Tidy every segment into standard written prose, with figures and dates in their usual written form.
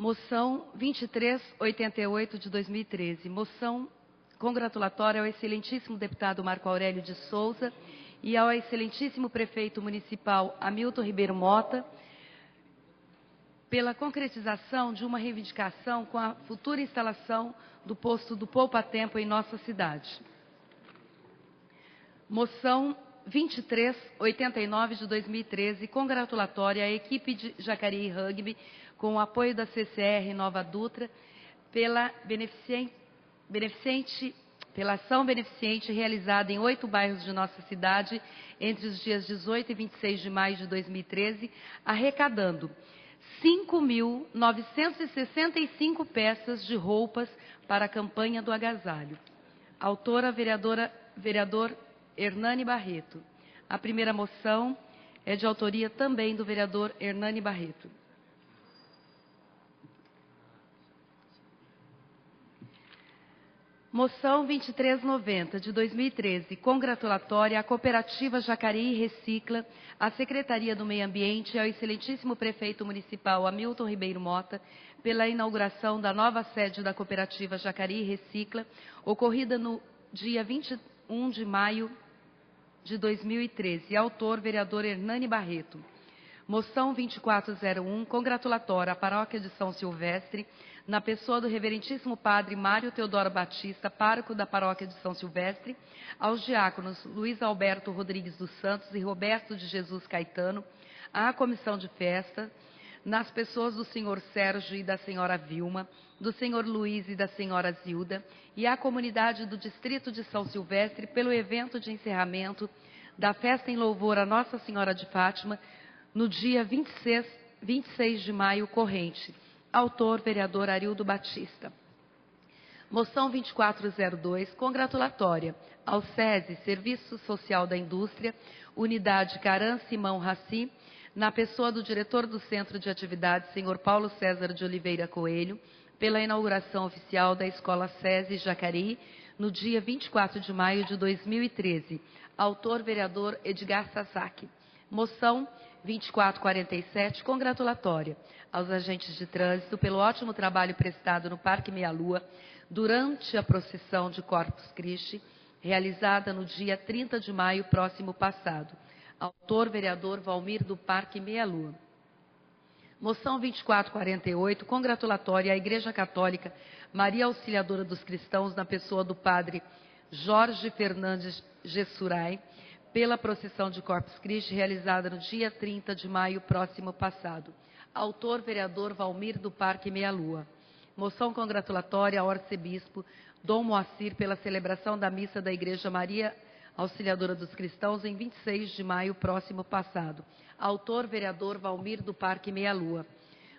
Moção 2388 de 2013. Moção congratulatória ao excelentíssimo deputado Marco Aurélio de Souza e ao excelentíssimo prefeito municipal Hamilton Ribeiro Mota pela concretização de uma reivindicação com a futura instalação do posto do Poupa Tempo em nossa cidade. Moção 2389 de 2013, congratulatória à equipe de Jacareí Rugby, com o apoio da CCR Nova Dutra, pela ação beneficente realizada em 8 bairros de nossa cidade entre os dias 18 e 26 de maio de 2013, arrecadando 5.965 peças de roupas para a campanha do agasalho. Autora, vereador Hernani Barreto. A primeira moção é de autoria também do vereador Hernani Barreto. Moção 2390, de 2013, congratulatória à Cooperativa Jacareí Recicla, à Secretaria do Meio Ambiente e ao excelentíssimo prefeito municipal Hamilton Ribeiro Mota pela inauguração da nova sede da Cooperativa Jacareí Recicla, ocorrida no dia 21 de maio de 2013. Autor, vereador Hernani Barreto. Moção 2401, congratulatória à Paróquia de São Silvestre, na pessoa do reverentíssimo padre Mário Teodoro Batista, pároco da Paróquia de São Silvestre, aos diáconos Luiz Alberto Rodrigues dos Santos e Roberto de Jesus Caetano, à comissão de festa, nas pessoas do senhor Sérgio e da senhora Vilma, do senhor Luiz e da senhora Zilda, e à comunidade do distrito de São Silvestre pelo evento de encerramento da festa em louvor a Nossa Senhora de Fátima, no dia 26 de maio corrente. Autor, vereador Arildo Batista. Moção 2402, congratulatória ao SESI, Serviço Social da Indústria, Unidade Caran Simão Raci, na pessoa do diretor do Centro de Atividades, senhor Paulo César de Oliveira Coelho, pela inauguração oficial da Escola SESI Jacareí, no dia 24 de maio de 2013. Autor, vereador Edgar Sasaki. Moção 2447, congratulatória aos agentes de trânsito pelo ótimo trabalho prestado no Parque Meia Lua durante a procissão de Corpus Christi, realizada no dia 30 de maio próximo passado. Autor, vereador Valmir do Parque Meia Lua. Moção 2448, congratulatória à Igreja Católica Maria Auxiliadora dos Cristãos, na pessoa do padre Jorge Fernandes Gessurai, pela procissão de Corpus Christi, realizada no dia 30 de maio próximo passado. Autor, vereador Valmir do Parque Meia Lua. Moção congratulatória ao arcebispo Dom Moacir pela celebração da missa da Igreja Maria Auxiliadora dos Cristãos em 26 de maio próximo passado. Autor, vereador Valmir do Parque Meia Lua.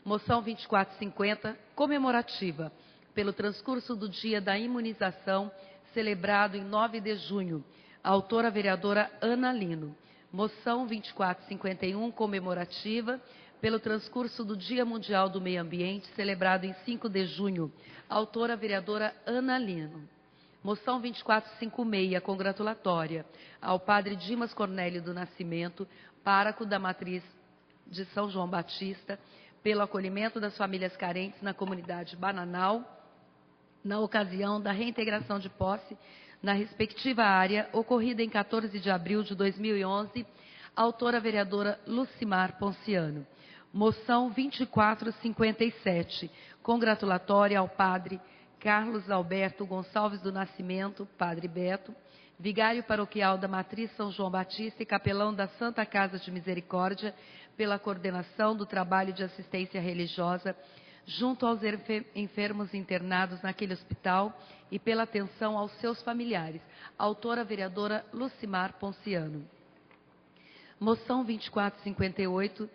Moção 2450, comemorativa, pelo transcurso do dia da imunização, celebrado em 9 de junho. Autora, vereadora Ana Lino. Moção 2451, comemorativa, pelo transcurso do Dia Mundial do Meio Ambiente, celebrado em 5 de junho. Autora, vereadora Ana Lino. Moção 2456, congratulatória ao padre Dimas Cornélio do Nascimento, pároco da Matriz de São João Batista, pelo acolhimento das famílias carentes na comunidade Bananal, na ocasião da reintegração de posse na respectiva área, ocorrida em 14 de abril de 2011, autora vereadora Lucimar Ponciano. Moção 2457, congratulatória ao padre Carlos Alberto Gonçalves do Nascimento, padre Beto, vigário paroquial da Matriz São João Batista e capelão da Santa Casa de Misericórdia, pela coordenação do trabalho de assistência religiosa junto aos enfermos internados naquele hospital e pela atenção aos seus familiares. Autora, vereadora Lucimar Ponciano. Moção 2458,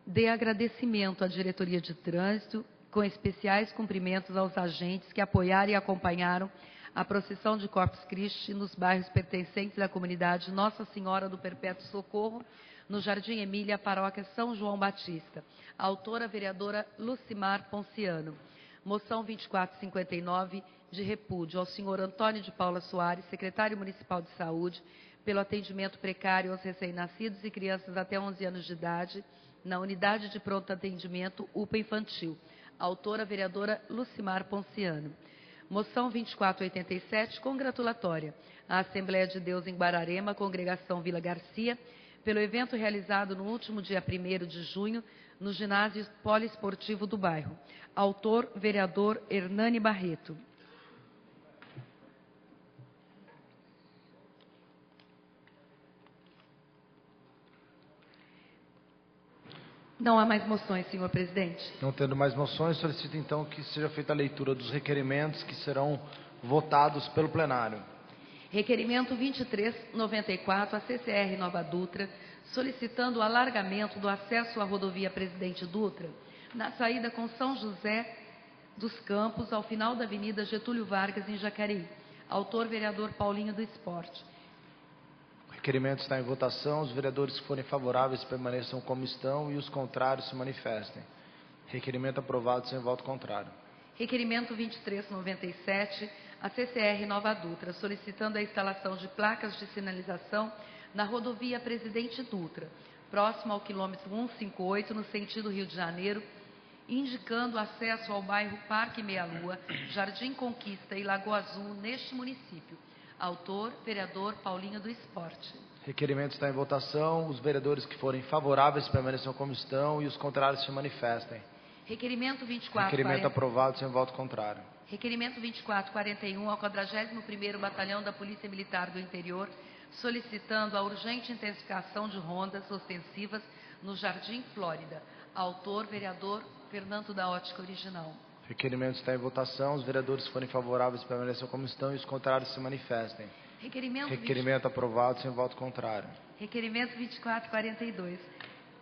de agradecimento à Diretoria de Trânsito, com especiais cumprimentos aos agentes que apoiaram e acompanharam a procissão de Corpus Christi nos bairros pertencentes à comunidade Nossa Senhora do Perpétuo Socorro, no Jardim Emília, paróquia São João Batista. Autora, vereadora Lucimar Ponciano. Moção 2459, de repúdio ao senhor Antônio de Paula Soares, secretário municipal de saúde, pelo atendimento precário aos recém-nascidos e crianças até 11 anos de idade, na unidade de pronto atendimento UPA Infantil. Autora, vereadora Lucimar Ponciano. Moção 2487, congratulatória à Assembleia de Deus em Guararema, Congregação Vila Garcia, pelo evento realizado no último dia 1º de junho, no ginásio poliesportivo do bairro. Autor, vereador Hernani Barreto. Não há mais moções, senhor presidente. Não tendo mais moções, solicito então que seja feita a leitura dos requerimentos que serão votados pelo plenário. Requerimento 2394, a CCR Nova Dutra, solicitando o alargamento do acesso à rodovia Presidente Dutra, na saída com São José dos Campos, ao final da Avenida Getúlio Vargas, em Jacareí. Autor, vereador Paulinho do Esporte. O requerimento está em votação. Os vereadores que forem favoráveis permaneçam como estão e os contrários se manifestem. Requerimento aprovado sem voto contrário. Requerimento 2397, a CCR Nova Dutra, solicitando a instalação de placas de sinalização na rodovia Presidente Dutra, próximo ao quilômetro 158, no sentido Rio de Janeiro, indicando acesso ao bairro Parque Meia Lua, Jardim Conquista e Lagoa Azul, neste município. Autor, vereador Paulinho do Esporte. Requerimento está em votação. Os vereadores que forem favoráveis permaneçam como estão e os contrários se manifestem. Requerimento 2440. Requerimento aprovado sem voto contrário. Requerimento 2441 ao 41º Batalhão da Polícia Militar do Interior, solicitando a urgente intensificação de rondas ostensivas no Jardim Flórida. Autor, vereador Fernando da Ótica Original. Requerimento está em votação. Os vereadores que forem favoráveis permaneçam como estão e os contrários se manifestem. Requerimento aprovado sem voto contrário. Requerimento 2442.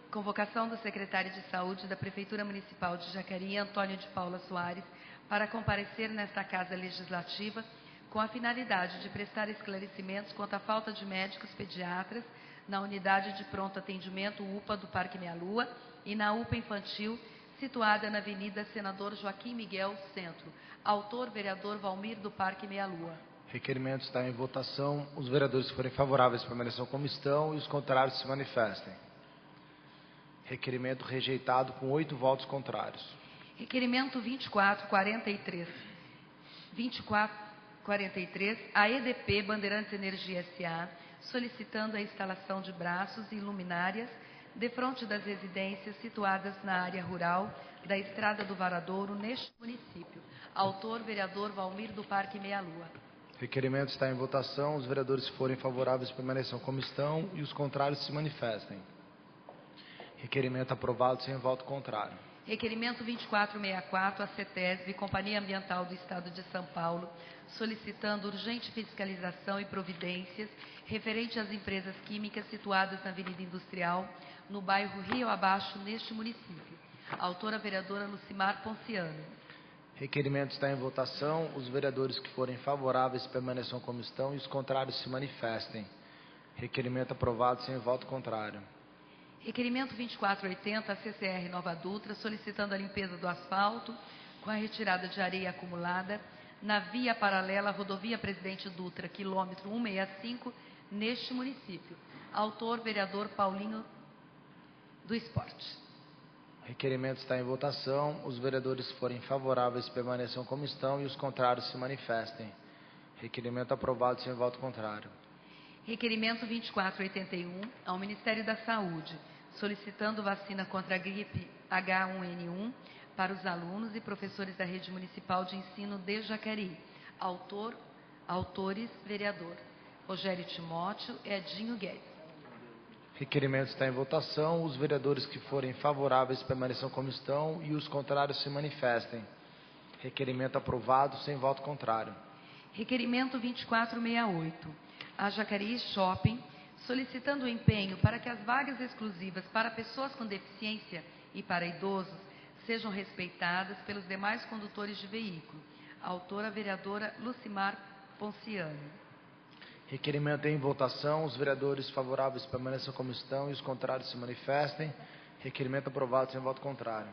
Convocação do secretário de Saúde da Prefeitura Municipal de Jacareí, Antônio de Paula Soares, para comparecer nesta Casa Legislativa com a finalidade de prestar esclarecimentos quanto à falta de médicos pediatras na unidade de pronto atendimento UPA do Parque Meia Lua e na UPA infantil, situada na Avenida Senador Joaquim Miguel, Centro. Autor, vereador Valmir do Parque Meia Lua. Requerimento está em votação. Os vereadores que forem favoráveis permaneçam como estão e os contrários se manifestem. Requerimento rejeitado com 8 votos contrários. Requerimento 2443. 2443, a EDP Bandeirantes Energia S.A., solicitando a instalação de braços e luminárias defronte das residências situadas na área rural da Estrada do Varadouro, neste município. Autor, vereador Valmir do Parque Meia Lua. Requerimento está em votação. Os vereadores que forem favoráveis permaneçam como estão e os contrários se manifestem. Requerimento aprovado sem voto contrário. Requerimento 2464, a CETESB, Companhia Ambiental do Estado de São Paulo, solicitando urgente fiscalização e providências referente às empresas químicas situadas na Avenida Industrial, no bairro Rio Abaixo, neste município. Autora, vereadora Lucimar Ponciano. Requerimento está em votação. Os vereadores que forem favoráveis permaneçam como estão e os contrários se manifestem. Requerimento aprovado sem voto contrário. Requerimento 2480, a CCR Nova Dutra, solicitando a limpeza do asfalto com a retirada de areia acumulada na via paralela à rodovia Presidente Dutra, quilômetro 165, neste município. Autor, vereador Paulinho do Esporte. Requerimento está em votação. Os vereadores que forem favoráveis permaneçam como estão e os contrários se manifestem. Requerimento aprovado sem voto contrário. Requerimento 2481 ao Ministério da Saúde, solicitando vacina contra a gripe H1N1 para os alunos e professores da Rede Municipal de Ensino de Jacareí. Autores, vereador Rogério Timóteo e Edinho Guedes. Requerimento está em votação. Os vereadores que forem favoráveis permaneçam como estão e os contrários se manifestem. Requerimento aprovado sem voto contrário. Requerimento 2468. A Jacareí Shopping, solicitando o empenho para que as vagas exclusivas para pessoas com deficiência e para idosos sejam respeitadas pelos demais condutores de veículo. Autora, vereadora Lucimar Ponciano. Requerimento em votação. Os vereadores favoráveis permaneçam como estão e os contrários se manifestem. Requerimento aprovado sem voto contrário.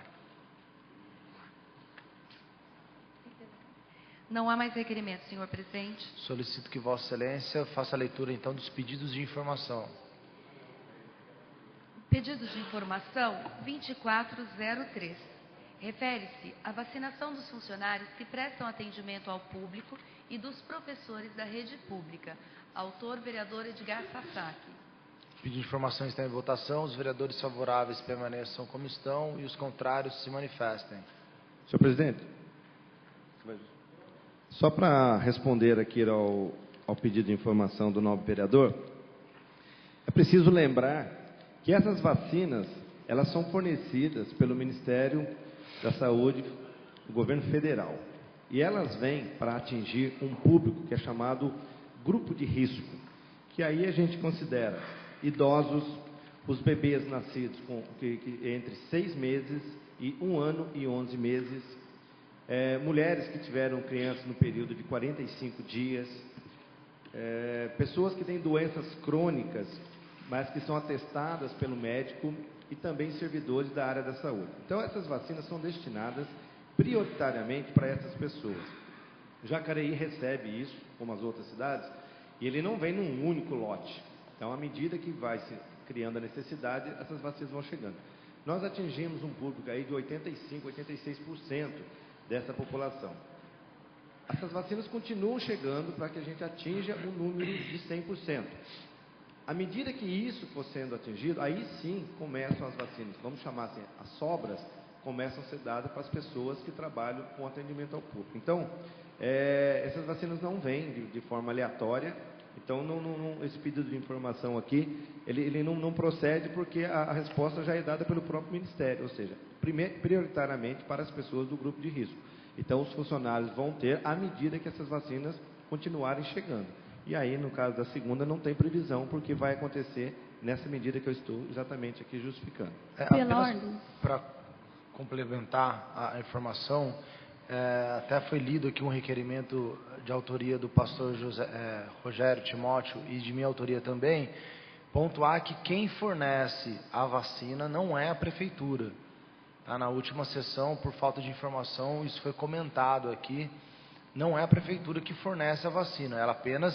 Não há mais requerimento, senhor presidente. Solicito que Vossa Excelência faça a leitura, então, dos pedidos de informação. Pedido de informação 2403. Refere-se à vacinação dos funcionários que prestam atendimento ao público e dos professores da rede pública. Autor, vereador Edgar Sasaki. Pedido de informação está em votação. Os vereadores favoráveis permaneçam como estão e os contrários se manifestem. Senhor presidente, só para responder aqui ao pedido de informação do nobre vereador, é preciso lembrar que essas vacinas, elas são fornecidas pelo Ministério da Saúde do governo federal. E elas vêm para atingir um público que é chamado grupo de risco, que aí a gente considera idosos, os bebês nascidos entre 6 meses e 1 ano e 11 meses, mulheres que tiveram crianças no período de 45 dias, pessoas que têm doenças crônicas, mas que são atestadas pelo médico, e também servidores da área da saúde. Então, essas vacinas são destinadas prioritariamente para essas pessoas. Jacareí recebe isso, como as outras cidades, e ele não vem num único lote. Então, à medida que vai se criando a necessidade, essas vacinas vão chegando. Nós atingimos um público aí de 85%, 86% dessa população. Essas vacinas continuam chegando para que a gente atinja o número de 100%. À medida que isso for sendo atingido, aí sim começam as vacinas, vamos chamar assim, as sobras começam a ser dadas para as pessoas que trabalham com atendimento ao público. Então, essas vacinas não vêm de forma aleatória, então esse pedido de informação aqui, ele não procede porque a resposta já é dada pelo próprio Ministério, ou seja, prioritariamente para as pessoas do grupo de risco. Então, os funcionários vão ter à medida que essas vacinas continuarem chegando. E aí, no caso da segunda, não tem previsão, porque vai acontecer nessa medida que eu estou exatamente aqui justificando. Para complementar a informação, até foi lido aqui um requerimento de autoria do pastor Rogério Timóteo e de minha autoria também, pontuar que quem fornece a vacina não é a prefeitura. Tá? Na última sessão, por falta de informação, isso foi comentado aqui. Não é a prefeitura que fornece a vacina, ela apenas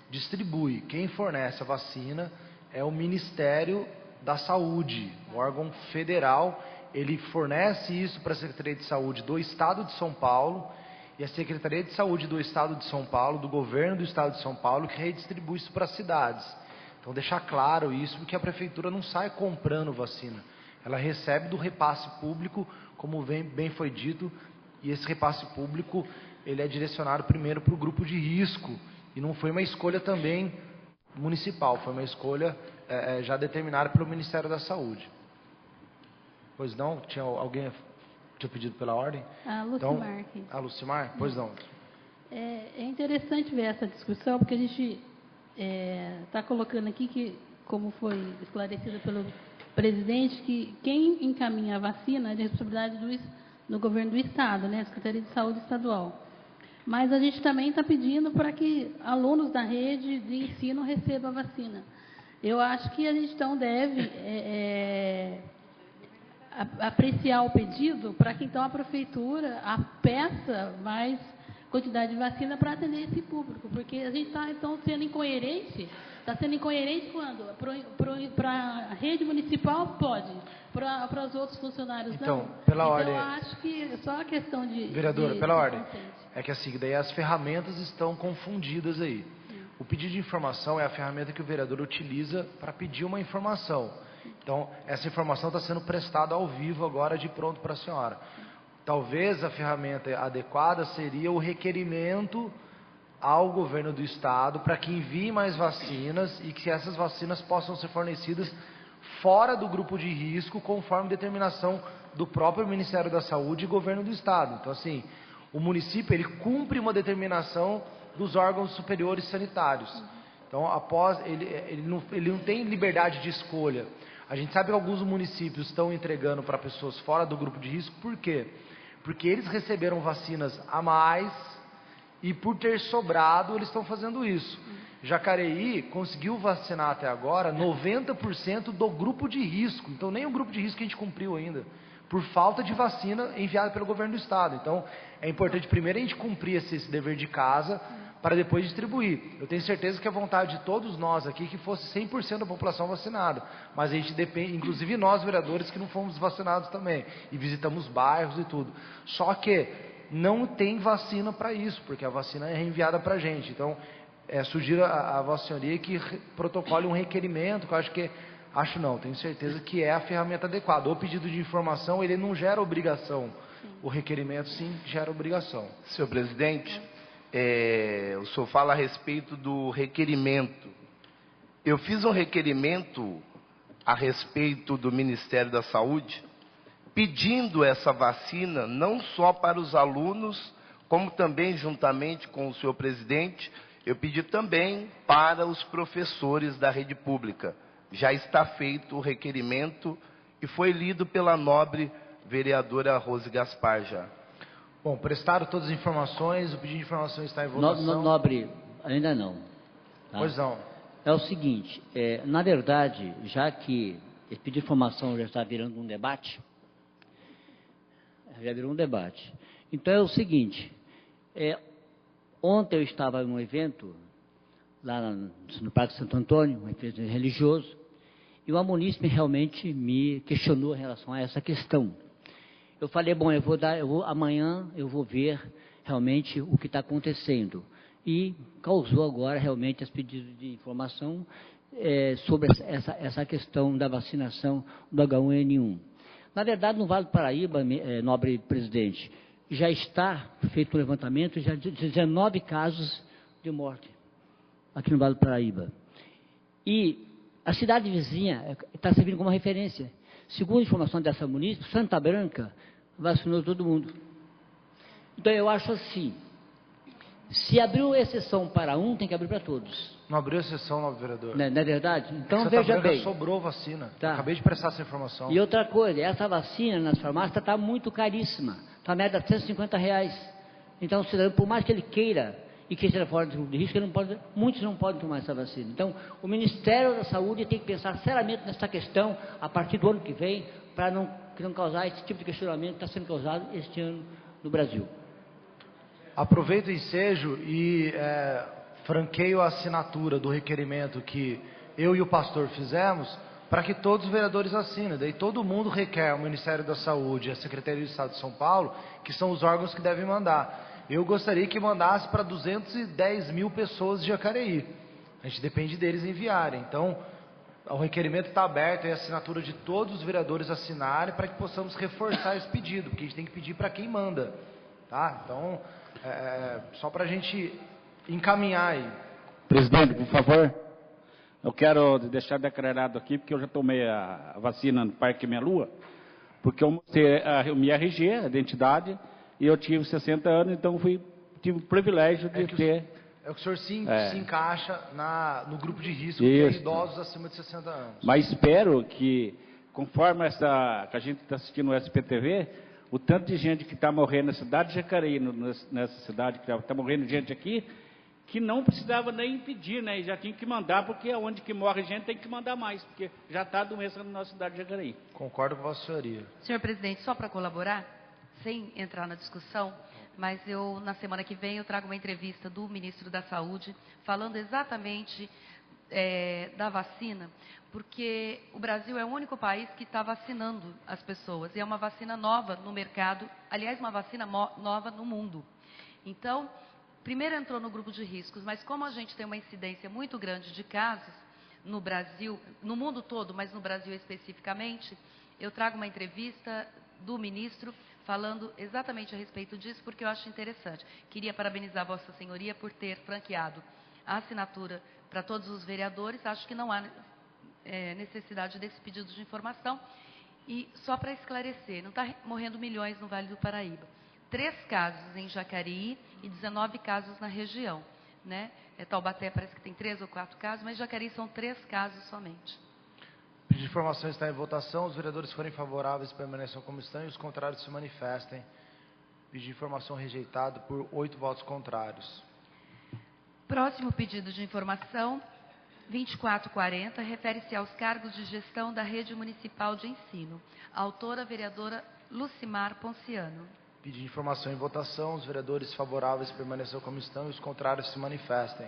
distribui. Quem fornece a vacina é o Ministério da Saúde, o órgão federal. Ele fornece isso para a Secretaria de Saúde do Estado de São Paulo, e a Secretaria de Saúde do Estado de São Paulo, do governo do Estado de São Paulo, que redistribui isso para as cidades. Então, deixar claro isso, porque a prefeitura não sai comprando vacina. Ela recebe do repasse público, como bem foi dito, e esse repasse público ele é direcionado primeiro para o grupo de risco, e não foi uma escolha também municipal, foi uma escolha já determinada pelo Ministério da Saúde. Pois não? Alguém tinha pedido pela ordem? A Lucimar aqui. A Lucimar? Pois não. É interessante ver essa discussão, porque a gente está colocando aqui que, como foi esclarecido pelo presidente, que quem encaminha a vacina é de responsabilidade do governo do Estado, né, a Secretaria de Saúde Estadual. Mas a gente também está pedindo para que alunos da rede de ensino recebam a vacina. Eu acho que a gente então deve apreciar o pedido para que então a prefeitura peça mais quantidade de vacina para atender esse público, porque a gente está então sendo incoerente. Está sendo incoerente quando? Para a rede municipal pode, para os outros funcionários então, não. Pela então, ordem, eu acho que é só a questão de... Vereadora, pela ordem, é que assim, daí as ferramentas estão confundidas aí. O pedido de informação é a ferramenta que o vereador utiliza para pedir uma informação. Então, essa informação está sendo prestada ao vivo agora de pronto para a senhora. Talvez a ferramenta adequada seria o requerimento ao governo do estado para que envie mais vacinas e que essas vacinas possam ser fornecidas fora do grupo de risco, conforme determinação do próprio Ministério da Saúde e governo do estado. Então, assim, o município ele cumpre uma determinação dos órgãos superiores sanitários. Então, após ele não tem liberdade de escolha. A gente sabe que alguns municípios estão entregando para pessoas fora do grupo de risco, por quê? Porque eles receberam vacinas a mais e por ter sobrado, eles estão fazendo isso. Jacareí conseguiu vacinar até agora 90% do grupo de risco. Então, nem o grupo de risco a gente cumpriu ainda, por falta de vacina enviada pelo governo do estado. Então, é importante primeiro a gente cumprir esse dever de casa, para depois distribuir. Eu tenho certeza que a vontade de todos nós aqui que fosse 100% da população vacinada, mas a gente depende, inclusive nós vereadores que não fomos vacinados também, e visitamos bairros e tudo. Só que não tem vacina para isso, porque a vacina é enviada para a gente. Então, sugiro a Vossa Senhoria que protocole um requerimento, que eu tenho certeza que é a ferramenta adequada. O pedido de informação, ele não gera obrigação. O requerimento, sim, gera obrigação. Senhor presidente, o senhor fala a respeito do requerimento. Eu fiz um requerimento a respeito do Ministério da Saúde, pedindo essa vacina não só para os alunos, como também, juntamente com o senhor presidente, eu pedi também para os professores da rede pública. Já está feito o requerimento e foi lido pela nobre vereadora Rose Gaspar já. Bom, prestaram todas as informações, o pedido de informação está em votação. Nobre, ainda não. Tá? Pois não. É o seguinte, na verdade, já que esse pedido de informação já está virando um debate, então é o seguinte, ontem eu estava em um evento, lá no Parque Santo Antônio, um evento religioso, e uma munícipe realmente me questionou em relação a essa questão. Eu falei, bom, amanhã eu vou ver realmente o que está acontecendo. E causou agora realmente esse pedido de informação sobre essa questão da vacinação do H1N1. Na verdade, no Vale do Paraíba, nobre presidente, já está feito um levantamento, já de 19 casos de morte aqui no Vale do Paraíba. E a cidade vizinha está servindo como referência. Segundo a informação dessa munícipe, Santa Branca vacinou todo mundo. Então eu acho assim, se abriu exceção para um, tem que abrir para todos. Não abriu exceção, nobre vereador. Não é verdade? Então Santa veja Branca bem. sobrou vacina. Tá. Acabei de prestar essa informação. E outra coisa, essa vacina nas farmácias está muito caríssima. Está a média de R$150. Então, o cidadão, por mais que ele queira e que esteja fora do grupo de risco, muitos não podem tomar essa vacina. Então, o Ministério da Saúde tem que pensar seriamente nessa questão a partir do ano que vem, para não causar esse tipo de questionamento que está sendo causado este ano no Brasil. Aproveito o ensejo e franqueio a assinatura do requerimento que eu e o pastor fizemos para que todos os vereadores assinem. Daí todo mundo requer ao Ministério da Saúde e a Secretaria de Estado de São Paulo, que são os órgãos que devem mandar. Eu gostaria que mandasse para 210 mil pessoas de Jacareí. A gente depende deles enviarem. Então, o requerimento está aberto e a assinatura de todos os vereadores assinarem para que possamos reforçar esse pedido, porque a gente tem que pedir para quem manda. Tá? Então, só para a gente encaminhar aí. Presidente, por favor, eu quero deixar declarado aqui, porque eu já tomei a vacina no Parque Minha Lua, porque eu mostrei a minha RG, a identidade, e eu tive 60 anos, então tive o privilégio de ter... É que o senhor se encaixa no grupo de risco, Isso. que é idosos acima de 60 anos. Mas espero que, conforme que a gente está assistindo o SPTV, o tanto de gente que está morrendo na cidade de Jacareí, nessa cidade que está morrendo gente aqui, que não precisava nem impedir, né? E já tinha que mandar, porque onde que morre gente tem que mandar mais, porque já está a doença na nossa cidade de Jacareí. Concordo com a Vossa Senhoria. Senhor presidente, só para colaborar, sem entrar na discussão, mas na semana que vem, eu trago uma entrevista do ministro da Saúde, falando exatamente da vacina, porque o Brasil é o único país que está vacinando as pessoas, e é uma vacina nova no mercado, aliás, uma vacina nova no mundo. Então, primeiro entrou no grupo de riscos, mas como a gente tem uma incidência muito grande de casos no Brasil, no mundo todo, mas no Brasil especificamente, eu trago uma entrevista do ministro falando exatamente a respeito disso, porque eu acho interessante. Queria parabenizar Vossa Senhoria por ter franqueado a assinatura para todos os vereadores. Acho que não há necessidade desse pedido de informação. E só para esclarecer, não está morrendo milhões no Vale do Paraíba. 3 casos em Jacareí e 19 casos na região, né? Taubaté parece que tem 3 ou 4 casos, mas Jacareí são 3 casos somente. O pedido de informação está em votação. Os vereadores forem favoráveis permaneçam como estão e os contrários se manifestem. Pedido de informação rejeitado por 8 votos contrários. Próximo pedido de informação, 2440, refere-se aos cargos de gestão da rede municipal de ensino. A autora, a vereadora Lucimar Ponciano. Pedido de informação em votação. Os vereadores favoráveis permaneçam como estão e os contrários se manifestem.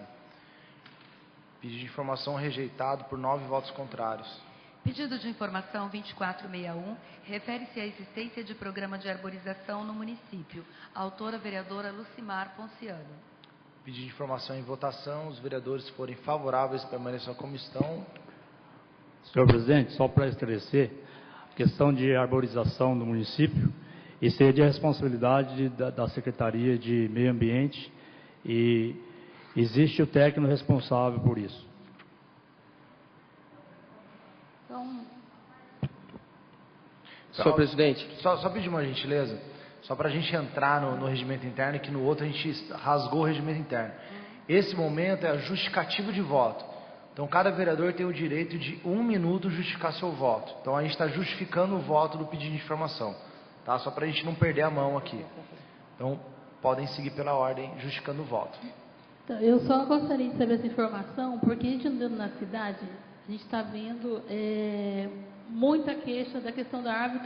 Pedido de informação rejeitado por 9 votos contrários. Pedido de informação 2461 refere-se à existência de programa de arborização no município. Autora, vereadora Lucimar Ponciano. Pedido de informação em votação. Os vereadores que forem favoráveis permaneçam como estão. Senhor presidente, só para esclarecer, a questão de arborização no município, isso é de responsabilidade da Secretaria de Meio Ambiente e existe o técnico responsável por isso. Senhor presidente. Só pedir uma gentileza, só para a gente entrar no regimento interno, que no outro a gente rasgou o regimento interno. Esse momento é a justificativa de voto. Então, cada vereador tem o direito de 1 minuto justificar seu voto. Então, a gente está justificando o voto do pedido de informação. Tá? Só para a gente não perder a mão aqui. Então, podem seguir pela ordem, justificando o voto. Então, eu só gostaria de saber essa informação, porque a gente andando na cidade, a gente está vendo muita queixa da questão da árvore,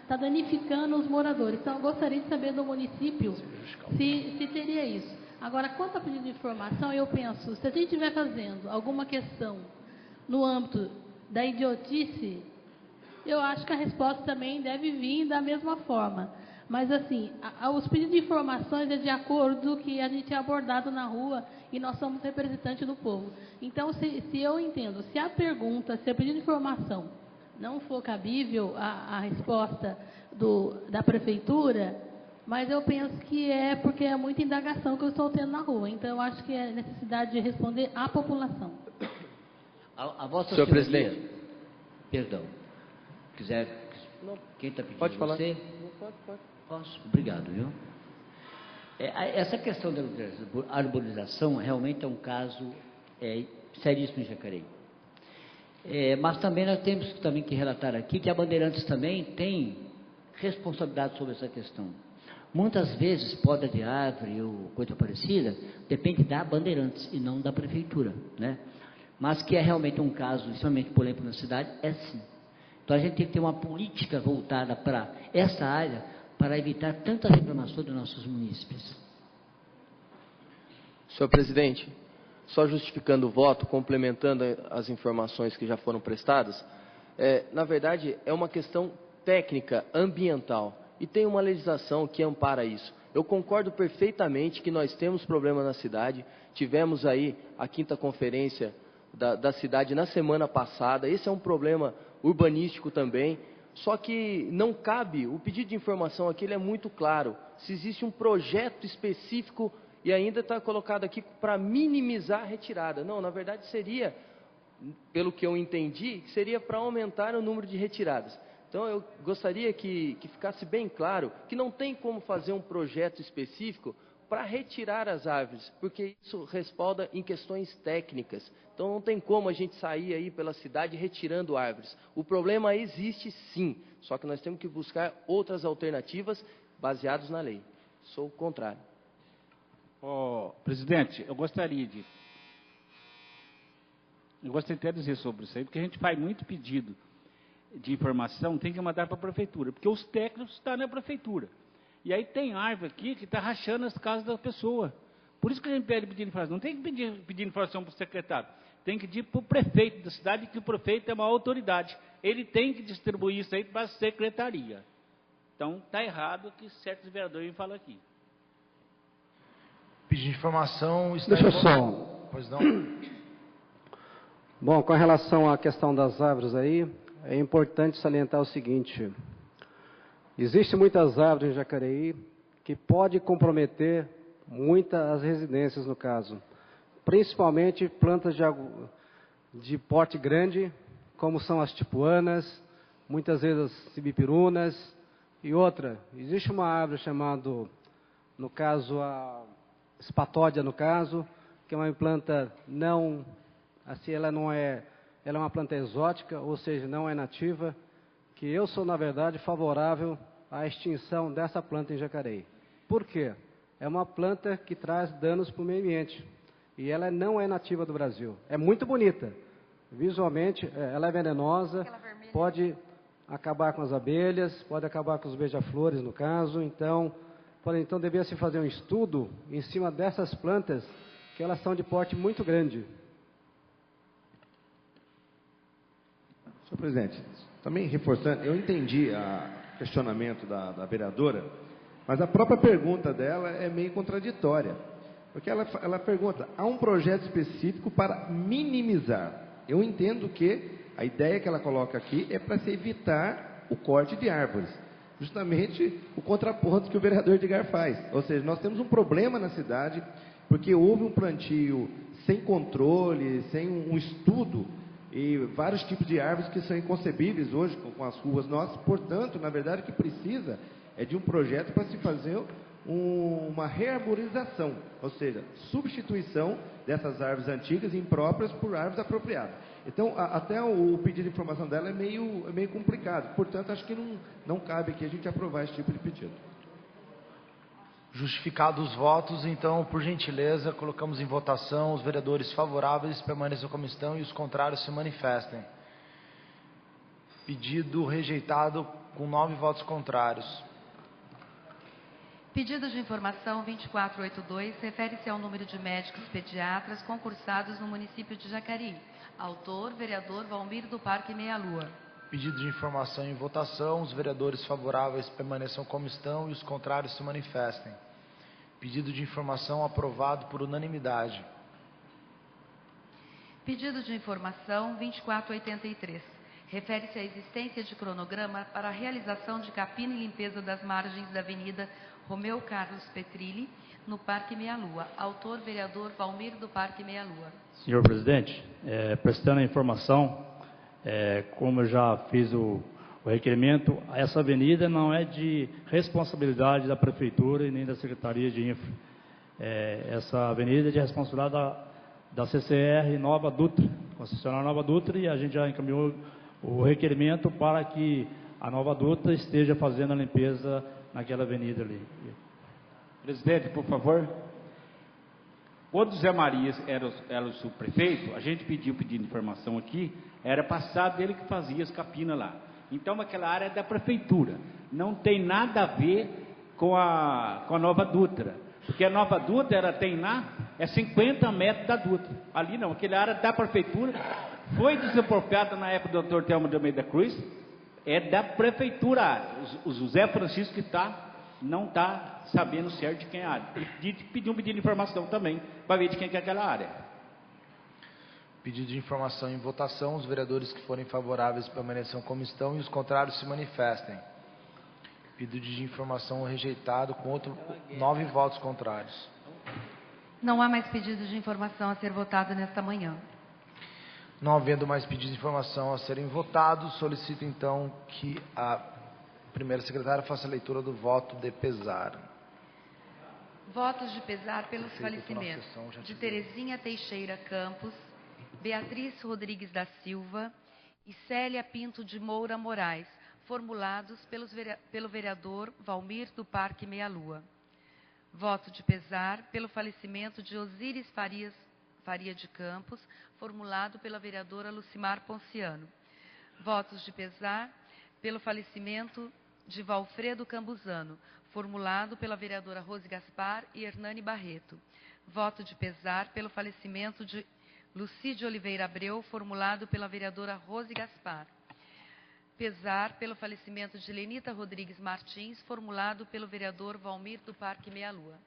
está danificando os moradores. Então, eu gostaria de saber do município se teria isso. Agora, quanto a pedido de informação, eu penso, se a gente estiver fazendo alguma questão no âmbito da idiotice, eu acho que a resposta também deve vir da mesma forma. Mas, assim, os pedidos de informações é de acordo com o que a gente é abordado na rua e nós somos representantes do povo. Então, se eu entendo, se a pergunta, se o pedido de informação não for cabível a resposta da prefeitura, mas eu penso que é porque é muita indagação que eu estou tendo na rua. Então, eu acho que é necessidade de responder à população. A vossa Senhor senhoria, presidente. Perdão. Quiser. Quem está pedindo? Pode falar. Você? Pode. Posso? Obrigado, viu? Essa questão da arborização realmente é um caso seríssimo em Jacareí. Mas também nós temos também que relatar aqui que a Bandeirantes também tem responsabilidade sobre essa questão. Muitas vezes, poda de árvore ou coisa parecida, depende da Bandeirantes e não da prefeitura, né? Mas que é realmente um caso extremamente polêmico na cidade, é sim. Então a gente tem que ter uma política voltada para essa área, para evitar tantas reclamações dos nossos munícipes. Senhor presidente, só justificando o voto, complementando as informações que já foram prestadas, na verdade é uma questão técnica, ambiental, e tem uma legislação que ampara isso. Eu concordo perfeitamente que nós temos problema na cidade, tivemos aí a 5ª conferência da cidade na semana passada, esse é um problema urbanístico também, só que não cabe, o pedido de informação aqui ele é muito claro, se existe um projeto específico e ainda está colocado aqui para minimizar a retirada. Não, na verdade seria, pelo que eu entendi, seria para aumentar o número de retiradas. Então, eu gostaria que ficasse bem claro que não tem como fazer um projeto específico para retirar as árvores, porque isso respalda em questões técnicas. Então, não tem como a gente sair aí pela cidade retirando árvores. O problema existe sim, só que nós temos que buscar outras alternativas baseadas na lei. Sou o contrário. Presidente, eu gostaria até de dizer sobre isso aí, porque a gente faz muito pedido de informação, tem que mandar para a prefeitura, porque os técnicos estão na prefeitura. E aí tem árvore aqui que está rachando as casas da pessoa. Por isso que a gente pede pedir informação. Não tem que pedir informação para o secretário, tem que pedir para o prefeito da cidade, que o prefeito é uma autoridade. Ele tem que distribuir isso aí para a secretaria. Então, está errado o que certos vereadores falam aqui. Pedido de informação... Deixa eu só... Pois não? Bom, com relação à questão das árvores aí, é importante salientar o seguinte: existem muitas árvores em Jacareí que podem comprometer muitas residências, no caso. Principalmente plantas de porte grande, como são as tipuanas, muitas vezes as cibipirunas. E outra, existe uma árvore chamada, no caso, a espatódia, no caso, que é uma planta não, assim, ela é uma planta exótica, ou seja, não é nativa, que eu sou, na verdade, favorável à extinção dessa planta em Jacareí. Por quê? É uma planta que traz danos para o meio ambiente, e ela não é nativa do Brasil. É muito bonita, visualmente, ela é venenosa, pode acabar com as abelhas, pode acabar com os beija-flores, no caso. Então, Falei, então devia se fazer um estudo em cima dessas plantas, que elas são de porte muito grande. Senhor presidente, também reforçando, eu entendi o questionamento da vereadora, mas a própria pergunta dela é meio contraditória. Porque ela pergunta, há um projeto específico para minimizar. Eu entendo que a ideia que ela coloca aqui é para se evitar o corte de árvores. Justamente o contraponto que o vereador Edgar faz. Ou seja, nós temos um problema na cidade, porque houve um plantio sem controle, sem um estudo, e vários tipos de árvores que são inconcebíveis hoje com as ruas nossas. Portanto, na verdade, o que precisa é de um projeto para se fazer uma rearborização, ou seja, substituição dessas árvores antigas e impróprias por árvores apropriadas. Então, até o pedido de informação dela é meio complicado. Portanto, acho que não cabe aqui a gente aprovar esse tipo de pedido. Justificados os votos, então, por gentileza, colocamos em votação. Os vereadores favoráveis permaneçam como estão e os contrários se manifestem. Pedido rejeitado com 9 votos contrários. Pedido de informação 2482 refere-se ao número de médicos pediatras concursados no município de Jacareí. Autor, vereador Valmir do Parque Meia Lua. Pedido de informação em votação. Os vereadores favoráveis permaneçam como estão e os contrários se manifestem. Pedido de informação aprovado por unanimidade. Pedido de informação 2483. Refere-se à existência de cronograma para a realização de capina e limpeza das margens da Avenida Romeu Carlos Petrilli, no Parque Meia Lua. Autor, vereador Valmir do Parque Meia Lua. Senhor presidente, prestando a informação, como eu já fiz o requerimento, essa avenida não é de responsabilidade da Prefeitura e nem da Secretaria de Infra. Essa avenida é de responsabilidade da CCR Nova Dutra, concessionária Nova Dutra, e a gente já encaminhou o requerimento para que a Nova Dutra esteja fazendo a limpeza naquela avenida ali. Presidente, por favor. Quando o Zé Maria era o subprefeito, a gente pediu de informação aqui, era passado dele que fazia as capinas lá. Então, aquela área é da prefeitura. Não tem nada a ver com a Nova Dutra. Porque a Nova Dutra, ela tem lá, 50 metros da Dutra. Ali não, aquela área da prefeitura, foi desapropriada na época do Dr. Telmo de Almeida Cruz, é da prefeitura. O José Francisco que não está sabendo certo de quem é a área. Ele pediu um pedido de informação também, para ver de quem é aquela área. Pedido de informação em votação. Os vereadores que forem favoráveis permaneçam como estão e os contrários se manifestem. Pedido de informação rejeitado com 9 votos contrários. Não há mais pedido de informação a ser votado nesta manhã. Não havendo mais pedidos de informação a serem votados, solicito então que a primeira secretária faça a leitura do voto de pesar. Votos de pesar pelos falecimentos de Terezinha Teixeira Campos, Beatriz Rodrigues da Silva e Célia Pinto de Moura Moraes, formulados pelo vereador Valmir do Parque Meia Lua. Voto de pesar pelo falecimento de Osíris Faria de Campos, formulado pela vereadora Lucimar Ponciano. Votos de pesar pelo falecimento de Valfredo Cambuzano, formulado pela vereadora Rose Gaspar e Hernani Barreto. Voto de pesar pelo falecimento de Lucídio Oliveira Abreu, formulado pela vereadora Rose Gaspar. Pesar pelo falecimento de Lenita Rodrigues Martins, formulado pelo vereador Valmir do Parque Meia Lua.